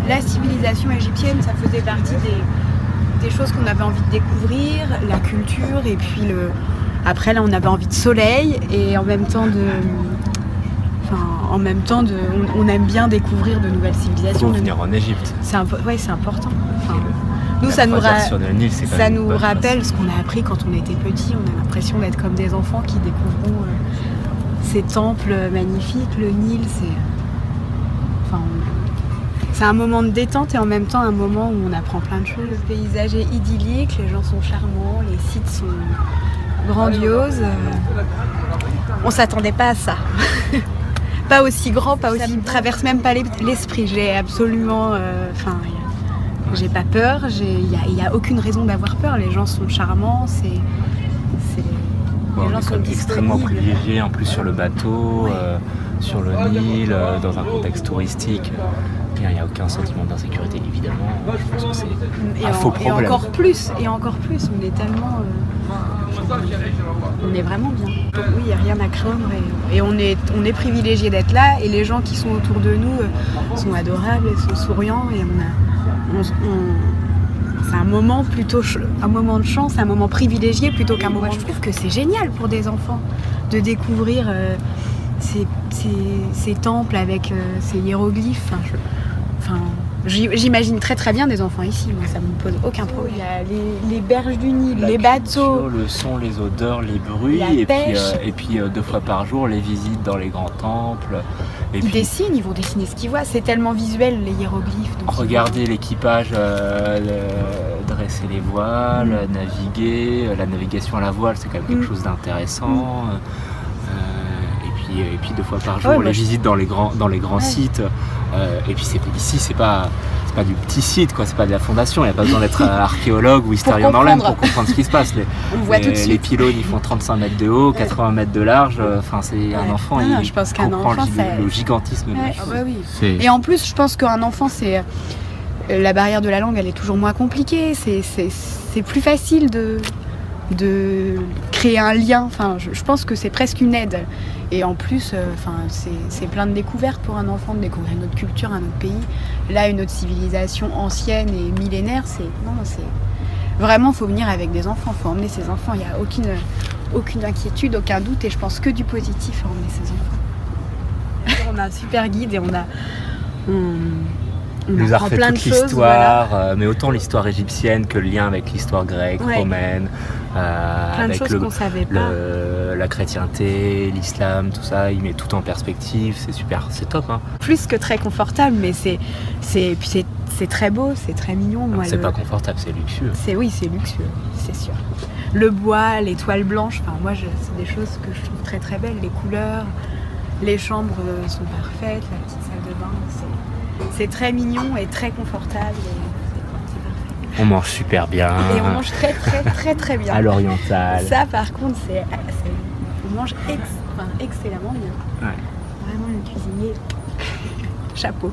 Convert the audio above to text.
la civilisation égyptienne, ça faisait partie des choses qu'on avait envie de découvrir, la culture, et puis après là on avait envie de soleil, et en même temps on aime bien découvrir de nouvelles civilisations. Pour venir en Égypte. C'est important. Enfin, nous, La ça croisière sur le Nil, c'est quand ça même une nous bonne rappelle chose. ce qu'on a appris quand on était petit. On a l'impression d'être comme des enfants qui découvrent ces temples magnifiques. Le Nil, c'est un moment de détente et en même temps un moment où on apprend plein de choses. Le paysage est idyllique, les gens sont charmants, les sites sont grandioses. On s'attendait pas à ça. Pas aussi grand, ça me traverse même pas l'esprit. J'ai absolument... j'ai pas peur, il n'y a aucune raison d'avoir peur. Les gens sont charmants, On est comme extrêmement privilégiés en plus sur le bateau, sur le Nil, dans un contexte touristique. Il n'y a aucun sentiment d'insécurité évidemment. Je pense que c'est un faux problème. Et encore plus, on est tellement... on est vraiment bien. Donc oui, il n'y a rien à craindre et on est privilégiés d'être là, et les gens qui sont autour de nous sont adorables, sont souriants, et c'est un moment un moment de chance, un moment privilégié plutôt qu'un moment. Je trouve que c'est génial pour des enfants de découvrir ces temples avec ces hiéroglyphes. J'imagine très très bien des enfants ici, moi ça me pose aucun problème. Il y a les berges du Nil, les bateaux, le son, les odeurs, les bruits, et puis 2 fois par jour les visites dans les grands temples. Ils vont dessiner ce qu'ils voient, c'est tellement visuel les hiéroglyphes. Regarder l'équipage dresser les voiles, naviguer, la navigation à la voile c'est quand même quelque chose d'intéressant. Et puis 2 fois par jour les visites dans les grands sites. Et puis ici c'est pas du petit site, quoi, c'est pas de la fondation, il n'y a pas besoin d'être archéologue ou historien dans l'âme pour comprendre ce qui se passe. Les pylônes ils font 35 mètres de haut, 80 mètres de large, c'est un enfant, je pense qu'un enfant, le gigantisme de la chose. Et en plus je pense qu'un enfant, c'est la barrière de la langue, elle est toujours moins compliquée, c'est plus facile de créer un lien. Je pense que c'est presque une aide. Et en plus, c'est plein de découvertes pour un enfant, de découvrir une autre culture, un autre pays. Là, une autre civilisation ancienne et millénaire, vraiment, faut venir avec des enfants, faut emmener ses enfants. Il n'y a aucune inquiétude, aucun doute, et je pense que du positif à emmener ses enfants. On a un super guide et on nous a refait plein toute de choses, l'histoire, mais autant l'histoire égyptienne que le lien avec l'histoire grecque, romaine, plein de choses qu'on savait pas. La chrétienté, l'islam, tout ça, il met tout en perspective, c'est super, c'est top. Plus que très confortable, mais c'est très beau, c'est très mignon. C'est pas confortable, c'est luxueux. C'est luxueux, c'est sûr. Le bois, les toiles blanches, c'est des choses que je trouve très très belles, les couleurs, les chambres sont parfaites, la petite salle de bain, c'est très mignon et très confortable. On mange super bien. Et on mange très très très très bien. À l'oriental. Ça par contre, on mange excellemment bien. Ouais. Vraiment le cuisinier, chapeau.